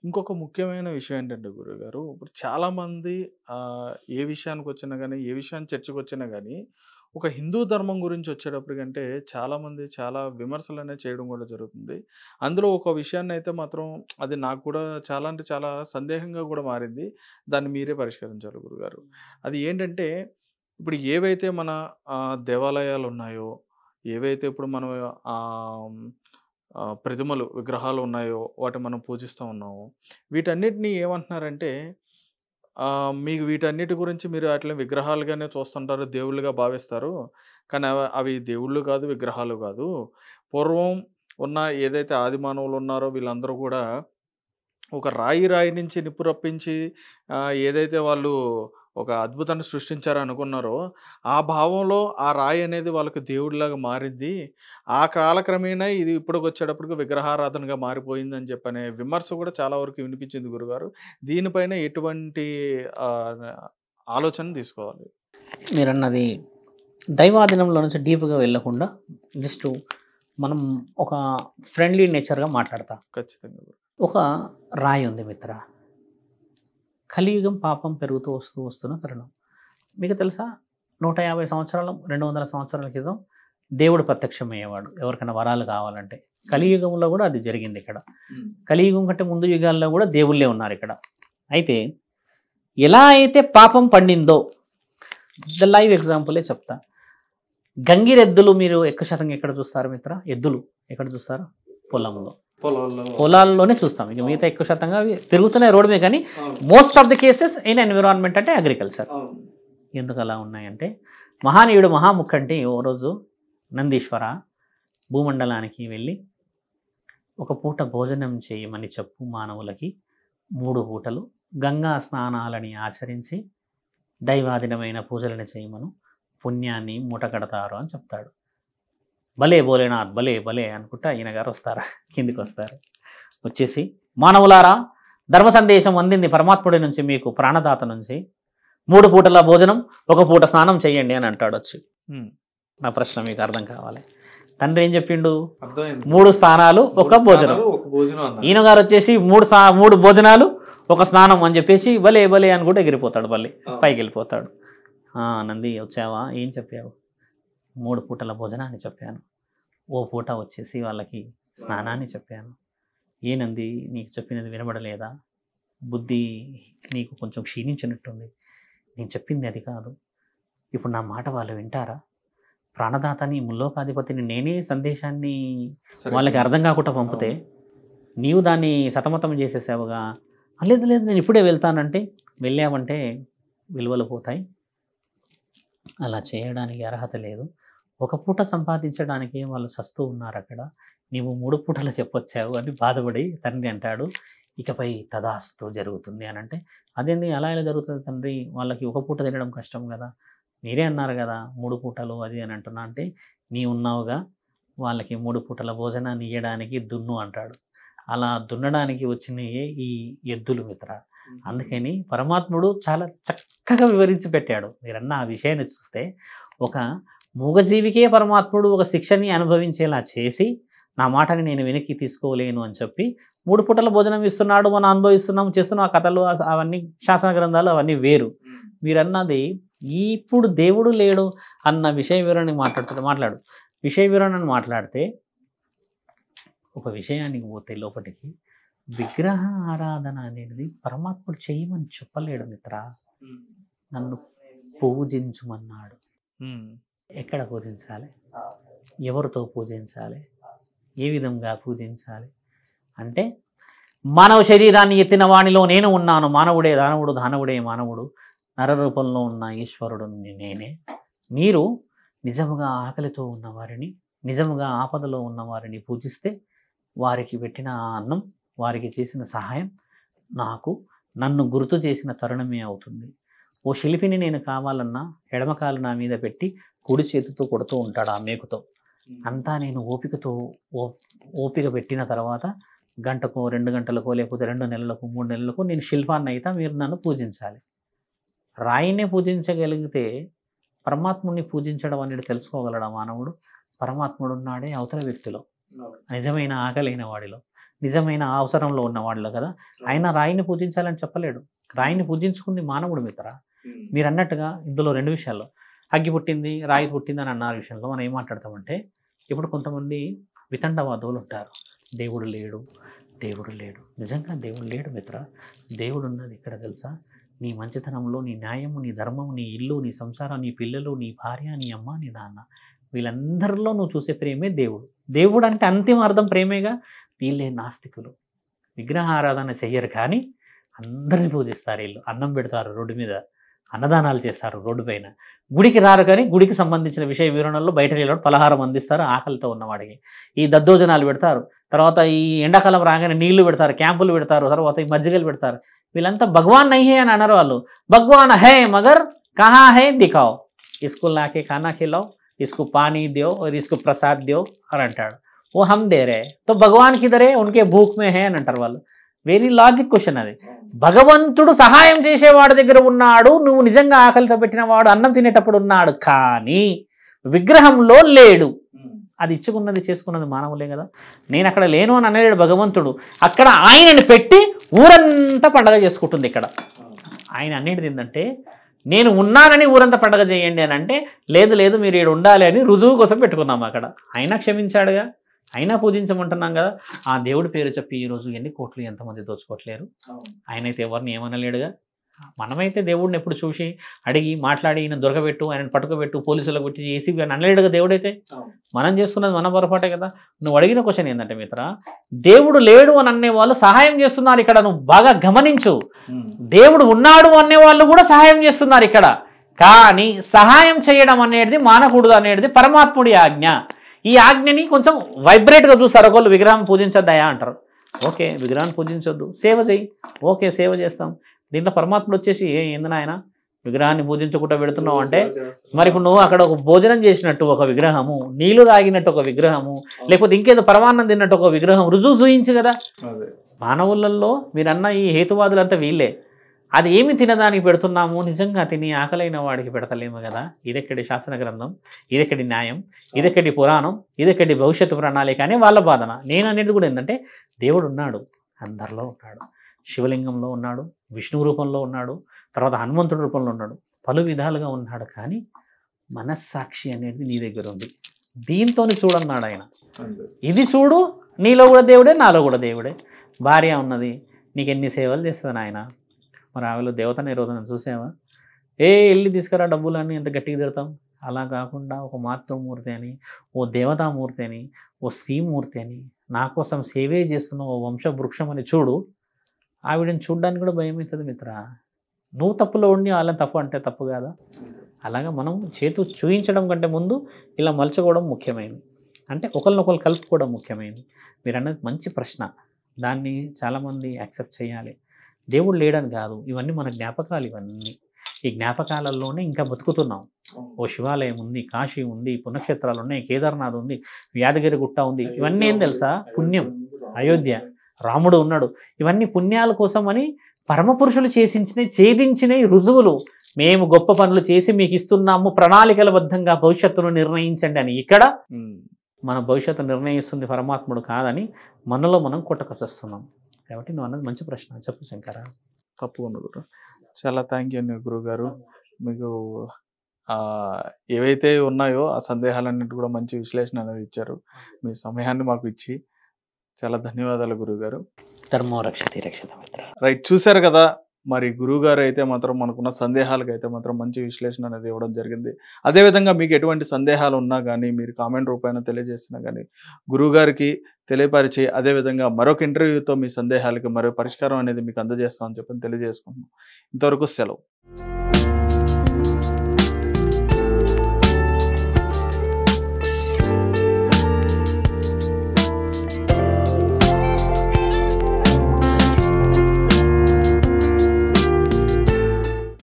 ఇంకొక ముఖ్యమైన విషయం ఏంటంటే గురువుగారు, ఇప్పుడు చాలామంది ఏ విషయానికొచ్చినా గానీ, ఏ విషయాన్ని చర్చకొచ్చినా గానీ, ఒక హిందూ ధర్మం గురించి వచ్చేటప్పటికంటే చాలామంది చాలా విమర్శలనేవి చేయడం కూడా జరుగుతుంది. అందులో ఒక విషయాన్నయితే మాత్రం అది నాకు కూడా చాలా అంటే చాలా సందేహంగా కూడా మారింది. దాన్ని మీరే పరిష్కరించాలి గురుగారు. అది ఏంటంటే, ఇప్పుడు ఏవైతే మన దేవాలయాలున్నాయో, ఏవైతే ఇప్పుడు మనం ఆహ్, ప్రతిమలు, విగ్రహాలు ఉన్నాయో వాటిని మనం పూజిస్తూ ఉన్నాము. వీటన్నిటిని ఏమంటున్నారంటే మీకు వీటన్నిటి గురించి మీరు ఆటిలిని విగ్రహాలుగానే చూస్తుంటారు, దేవుళ్ళుగా భావిస్తారు. కానీ అవి దేవుళ్ళు కాదు, విగ్రహాలు కాదు. పూర్వం ఉన్న ఏదైతే ఆది మానవులున్నారో వీళ్ళందరూ కూడా ఒక రాయి నుంచి నిప్పు రప్పించి ఏదైతే వాళ్ళు ఒక అద్భుతాన్ని సృష్టించారనుకున్నారో, ఆ భావంలో ఆ రాయి అనేది వాళ్ళకి దేవుడిలాగా మారింది. ఆ కాలక్రమేణా ఇది ఇప్పటికొచ్చేటప్పటికి విగ్రహారాధనగా మారిపోయిందని చెప్పనే విమర్శ కూడా చాలా వరకు వినిపించింది గురుగారు. దీనిపైన ఎటువంటి ఆహ్, ఆలోచన తీసుకోవాలి? మీరన్నది దైవాధీనంలో నుంచి డీప్‌గా వెళ్ళకుండా జస్ట్ మనం ఒక ఫ్రెండ్లీ నేచర్‌గా మాట్లాడతా. ఖచ్చితంగా గురు. ఒక రాయి ఉంది మిత్ర. కలియుగం పాపం పెరుగుతూ వస్తున్న తరుణం. మీకు తెలుసా 150 సంవత్సరాలు, 200 సంవత్సరాల క్రితం దేవుడు ప్రత్యక్షమయ్యేవాడు ఎవరికైనా వరాలు కావాలంటే. కలియుగంలో కూడా అది జరిగింది ఇక్కడ. కలియుగం కంటే ముందు యుగాల్లో కూడా దేవుళ్ళే ఉన్నారు ఇక్కడ. అయితే ఎలా అయితే పాపం పండిందో లైవ్ ఎగ్జాంపులే చెప్తా. గంగిరెద్దులు మీరు ఎక్కువ శాతం ఎక్కడ చూస్తారు మిత్ర? ఎద్దులు ఎక్కడ చూస్తారు? పొలంలో. పొలాల్లోనే చూస్తాం. ఇక మిగతా ఎక్కువ శాతంగా తిరుగుతున్నాయి రోడ్డు మీద. కానీ most of the cases in environment అంటే అగ్రికల్చర్. ఎందుకు అలా ఉన్నాయంటే, మహానీయుడు మహాముఖంటి ఓ రోజు నందీశ్వర భూమండలానికి వెళ్ళి ఒక పూట భోజనం చేయమని చెప్పు మానవులకి, 3 పూటలు గంగా స్నానాలని ఆచరించి దైవాధీనమైన పూజలను చేయమను, పుణ్యాన్ని మూటకడతారు అని చెప్తాడు. భలే భోలేనాథ్, భలే భలే అనుకుంటా ఈయన గారు వస్తారా, కిందికి వస్తారు. వచ్చేసి, మానవులారా, ధర్మ సందేశం అందింది పరమాత్ముడి నుంచి, మీకు ప్రాణదాత నుంచి. 3 పూటల భోజనం, 1 పూట స్నానం చేయండి అని అంటాడు వచ్చి. నా ప్రశ్న మీకు అర్థం కావాలి. తండ్రి ఏం చెప్పిండు? 3 స్నానాలు 1 భోజనం. ఈయన గారు వచ్చేసి 3 భోజనాలు 1 స్నానం అని చెప్పేసి భలే భలే అని కూడా ఎగిరిపోతాడు. మళ్ళీ పైకి వెళ్ళిపోతాడు. నంది వచ్చావా, ఏం చెప్పావు? 3 పూటల భోజనాన్ని చెప్పాను, ఓ పూట వచ్చేసి వాళ్ళకి స్నానాన్ని చెప్పాను. ఏనంది నీకు చెప్పినది వినబడలేదా? బుద్ధి నీకు కొంచెం క్షీణించినట్టుంది. నేను చెప్పింది అది కాదు. ఇప్పుడు నా మాట వాళ్ళు వింటారా? ప్రాణదాతని, ముల్లోకాధిపతిని నేనే సందేశాన్ని వాళ్ళకి అర్థం కాకుండా పంపితే నీవు దాన్ని సతమతం చేసేసావుగా. లేదు లేదు నేను ఇప్పుడే వెళ్తానంటే, వెళ్ళావంటే విలువలు పోతాయి. అలా చేయడానికి అర్హత లేదు. 1 పూట సంపాదించడానికి వాళ్ళు చస్తూ ఉన్నారు అక్కడ, నీవు 3 పూటలు చెప్పొచ్చావు అని బాధపడి తండ్రి అంటాడు. ఇకపై తదాస్తు జరుగుతుంది అని అంటే, అదేంది అలా ఎలా జరుగుతుంది తండ్రి, వాళ్ళకి 1 పూట తినడం కష్టం కదా, మీరే అన్నారు కదా 3 పూటలు అది అని అంటున్నా అంటే, నీ ఉన్నావుగా వాళ్ళకి 3 పూటల భోజనాన్ని ఇయ్యడానికి దున్ను అంటాడు. అలా దున్నడానికి వచ్చినయే ఈ ఎద్దులు మిత్ర. అందుకని పరమాత్ముడు చాలా చక్కగా వివరించి పెట్టాడు. మీరన్న ఆ విషయాన్ని చూస్తే, ఒక మూగజీవికే పరమాత్ముడు ఒక శిక్షని అనుభవించేలా చేసి, నా మాటని నేను వెనక్కి తీసుకోలేను అని చెప్పి 3 పూటల భోజనం ఇస్తున్నాడు, మనం అనుభవిస్తున్నాం, చేస్తున్నాం. ఆ కథలు అవన్నీ శాసన గ్రంథాలు అవన్నీ వేరు. మీరన్నది ఇప్పుడు దేవుడు లేడు అన్న విషయ వివరణ మాట్లాడు. విషయ వివరణను మాట్లాడితే ఒక విషయానికి పోతే లోపటికి, విగ్రహ ఆరాధన అనేది పరమాత్ముడు చేయమని చెప్పలేడు మిత్ర. నన్ను పూజించుమన్నాడు. ఎక్కడ పూజించాలి, ఎవరితో పూజించాలి, ఏ విధంగా పూజించాలి అంటే, మానవ శరీరాన్ని ఎత్తిన వాణిలో నేను ఉన్నాను, మానవుడే దానవుడు, దానవుడే మానవుడు, నర రూపంలో ఉన్న ఈశ్వరుడు నేనే. మీరు నిజముగా ఆకలితో ఉన్నవారిని, నిజముగా ఆపదలో ఉన్నవారిని పూజిస్తే, వారికి పెట్టిన అన్నం, వారికి చేసిన సహాయం నన్ను గుర్తు చేసిన తరుణమే అవుతుంది. ఓ శిల్పిని నేను కావాలన్నా ఎడమకాలు నా మీద పెట్టి కుడి చేతితో కొడుతూ ఉంటాడు ఆ మేకుతో. అంతా నేను ఓపిక పెట్టిన తర్వాత గంటకో 2 గంటలకో లేకపోతే 2 నెలలకు 3 నెలలకు నేను శిల్పాన్ని అయితే మీరు నన్ను పూజించాలి. రాయినే పూజించగలిగితే పరమాత్ముడిని పూజించడం అనేది తెలుసుకోగలడా మానవుడు? పరమాత్ముడు ఉన్నాడే అవతల వ్యక్తిలో, నిజమైన ఆకలైన వాడిలో. నిజమైన అవసరంలో ఉన్న వాళ్ళు కదా. ఆయన రాయిని పూజించాలని చెప్పలేడు. రాయిని పూజించుకుంది మానవుడు మిత్ర. మీరు అన్నట్టుగా ఇందులో 2 విషయాల్లో అగ్గి పుట్టింది, రాయి పుట్టింది అని అన్న విషయంలో మనం ఏం మాట్లాడతామంటే, ఇప్పుడు కొంతమంది వితండవాదులు ఉంటారు. దేవుడు లేడు, దేవుడు లేడు. నిజంగా దేవుడు లేడు మిత్ర. దేవుడు ఉన్నది ఇక్కడ తెలుసా? నీ మంచితనంలో, నీ న్యాయము, నీ ధర్మము, నీ ఇల్లు, నీ సంసారం, నీ పిల్లలు, నీ భార్య, నీ అమ్మ, నీ నాన్న, వీళ్ళందరిలో నువ్వు చూసే ప్రేమే దేవుడు. దేవుడు అంటే అంతిమ అర్థం ప్రేమేగా. వీళ్ళే నాస్తికులు, విగ్రహారాధన చెయ్యరు కానీ అందరిని పూజిస్తారు. వీళ్ళు అన్నం పెడతారు, రోడ్డు మీద అన్నదానాలు చేస్తారు, రోడ్డు పైన. గుడికి రారు కానీ గుడికి సంబంధించిన విషయ వివరణలో బయట నిలబడి పలహారం అందిస్తారు ఆకలితో ఉన్నవాడికి. ఈ దద్దోజనాలు పెడతారు, తర్వాత ఈ ఎండాకాలం రాగానే నీళ్లు పెడతారు, క్యాంపులు పెడతారు, తర్వాత ఈ మజ్జిగలు పెడతారు. వీళ్ళంతా భగవాన్ నహీ అని అన్నారు వాళ్ళు. భగవాన్ హై మగర్ కహా హై దిఖాओ, ఇస్కో లాకే ఖానా ఖిలాओ, ఇస్కో పానీ దో और इसको ప్రసాద్ దో అని అంటాడు. ఓ హమ్ దే రే తో భగవాన్ కిదరే ఉన్కే భూక్ మే హై అని అంటారు వాళ్ళు. వెరీ లాజిక్ క్వశ్చన్ అది. భగవంతుడు సహాయం చేసేవాడి దగ్గర ఉన్నాడు, నువ్వు నిజంగా ఆకలితో పెట్టిన వాడు అన్నం తినేటప్పుడు ఉన్నాడు, కానీ విగ్రహంలో లేడు. అది ఇచ్చుకున్నది చేసుకున్నది మానవులే కదా. నేను అక్కడ లేను అని అనలేడు భగవంతుడు. అక్కడ ఆయనని పెట్టి ఊరంతా పండగ చేసుకుంటుంది. ఇక్కడ ఆయన అనేది ఏంటంటే, నేను ఉన్నానని ఊరంతా పండగ చేయండి అని అంటే, లేదు లేదు మీరు ఇక్కడ ఉండాలి అని రుజువు కోసం పెట్టుకున్నాము అక్కడ. అయినా క్షమించాడుగా, అయినా పూజించమంటున్నాం కదా. ఆ దేవుడి పేరు చెప్పి ఈరోజు ఎన్ని కోట్లు ఎంతమంది దోచుకోవట్లేరు. ఆయన అయితే ఎవరిని ఏమనలేడుగా. మనమైతే దేవుడిని ఎప్పుడు చూసి అడిగి మాట్లాడి ఈయన దొరకబెట్టు, ఆయన పట్టుకోబెట్టు, పోలీసులకు పెట్టి ఏసీబీ అని అనలేడుగా దేవుడైతే. మనం చేసుకున్నది మన పొరపాటే కదా. నువ్వు అడిగిన క్వశ్చన్ ఏంటంటే మిత్ర, దేవుడు లేడు అని అనే వాళ్ళు సహాయం చేస్తున్నారు ఇక్కడ. నువ్వు బాగా గమనించు, దేవుడు ఉన్నాడు అనే వాళ్ళు కూడా సహాయం చేస్తున్నారు ఇక్కడ. కానీ సహాయం చేయడం అనేది మానకూడదు అనేది పరమాత్ముడి ఆజ్ఞ. ఈ ఆజ్ఞని కొంచెం వైబ్రేట్గా చూస్తారు. ఒకళ్ళు విగ్రహం పూజించొద్దయా అంటారు. ఓకే, విగ్రహాన్ని పూజించొద్దు, సేవ చేయి. ఓకే, సేవ చేస్తాం. దీంట్లో పరమాత్ముడు వచ్చేసి ఏంది నాయన విగ్రహాన్ని పూజించకుండా పెడుతున్నావు అంటే, మరి ఇప్పుడు నువ్వు అక్కడ ఒక భోజనం చేసినట్టు ఒక విగ్రహము, నీళ్లు తాగినట్టు ఒక విగ్రహము, లేకపోతే ఇంకేదో పరమాన్నం తిన్నట్టు ఒక విగ్రహం రుజువు చూయించు కదా. మానవులలో మీరన్న ఈ హేతువాదులంతా వీళ్ళే. అది ఏమి తినదానికి పెడుతున్నాము, నిజంగా తిని ఆకలైన వాడికి పెడతలేము కదా. ఇదెక్కడి శాసన గ్రంథం, ఇదెక్కడి న్యాయం, ఇదెక్కడి పురాణం, ఇదెక్కడి భవిష్యత్తు ప్రణాళిక అని వాళ్ళ బాధన. నేను అనేది కూడా ఏంటంటే, దేవుడు ఉన్నాడు, అందరిలో ఉన్నాడు. శివలింగంలో ఉన్నాడు, విష్ణు రూపంలో ఉన్నాడు, తర్వాత హనుమంతుడి రూపంలో ఉన్నాడు, పలు విధాలుగా ఉన్నాడు. కానీ మనస్సాక్షి అనేది నీ దగ్గర ఉంది, దీంతో చూడన్నాడు ఆయన. ఇది చూడు, నీలో కూడా దేవుడే, నాలో కూడా దేవుడే. భార్య ఉన్నది, నీకు ఎన్ని సేవలు చేస్తుంది ఆయన. మరి ఆమెలో దేవతని ఈరోజు చూసావా? వెళ్ళి తీసుకురా డబ్బులు అని ఎంత గట్టిగా తిడతాం. అలా కాకుండా ఒక మాతృమూర్తి అని, ఓ దేవతామూర్తి అని, ఓ శ్రీమూర్తి అని, నా కోసం సేవే చేస్తున్న ఓ వంశవృక్షం అని చూడు. ఆవిడని చూడడానికి కూడా భయం అవుతుంది మిత్ర. నువ్వు తప్పులో ఉండి వాళ్ళని తప్పు అంటే తప్పు కాదా? అలాగా మనం చేతు చూయించడం కంటే ముందు ఇలా మలుచుకోవడం ముఖ్యమైనది. అంటే ఒకరినొకరు కలుపుకోవడం ముఖ్యమైనది. మీరు అన్నది మంచి ప్రశ్న, దాన్ని చాలామంది యాక్సెప్ట్ చేయాలి. దేవుడు లేడని కాదు, ఇవన్నీ మన జ్ఞాపకాలు. ఇవన్నీ ఈ జ్ఞాపకాలలోనే ఇంకా బతుకుతున్నాం. ఓ శివాలయం ఉంది, కాశీ ఉంది, పుణ్యక్షేత్రాలు ఉన్నాయి, కేదార్నాథ్ ఉంది, యాదగిరి గుట్ట ఉంది. ఇవన్నీ ఏం తెలుసా? పుణ్యం. అయోధ్య, రాముడు ఉన్నాడు. ఇవన్నీ పుణ్యాల కోసం అని పరమపురుషులు ఛేదించిన రుజువులు. మేము గొప్ప పనులు చేసి మీకు ఇస్తున్నాము, ప్రణాళికల బద్ధంగా భవిష్యత్తును నిర్ణయించండి అని. ఇక్కడ మన భవిష్యత్తు నిర్ణయిస్తుంది పరమాత్ముడు కాదని మనలో మనం కొట్టకొచ్చేస్తున్నాం. కాబట్టి నువ్వు అన్నది మంచి ప్రశ్న. చెప్పు శంకర. తప్పకుండా గురు, చాలా థ్యాంక్ యూ అండి గురుగారు. మీకు ఏవైతే ఉన్నాయో ఆ సందేహాలన్నిటి కూడా మంచి విశ్లేషణ అనేది ఇచ్చారు. మీ సమయాన్ని మాకు ఇచ్చి చాలా ధన్యవాదాలు గురుగారు. ధర్మో రక్షతి రక్షిత మిత్ర. రైట్, చూశారు కదా. మరి గురువుగారు అయితే మాత్రం మనకున్న సందేహాలకు అయితే మాత్రం మంచి విశ్లేషణ అనేది ఇవ్వడం జరిగింది. అదేవిధంగా మీకు ఎటువంటి సందేహాలు ఉన్నా కానీ మీరు కామెంట్ రూపాయన తెలియజేసినా కానీ గురువుగారికి తెలియపరిచి, అదేవిధంగా మరొక ఇంటర్వ్యూతో మీ సందేహాలకి మరో పరిష్కారం అనేది మీకు అందజేస్తామని చెప్పి తెలియజేసుకుంటున్నాం. ఇంతవరకు సెలవు.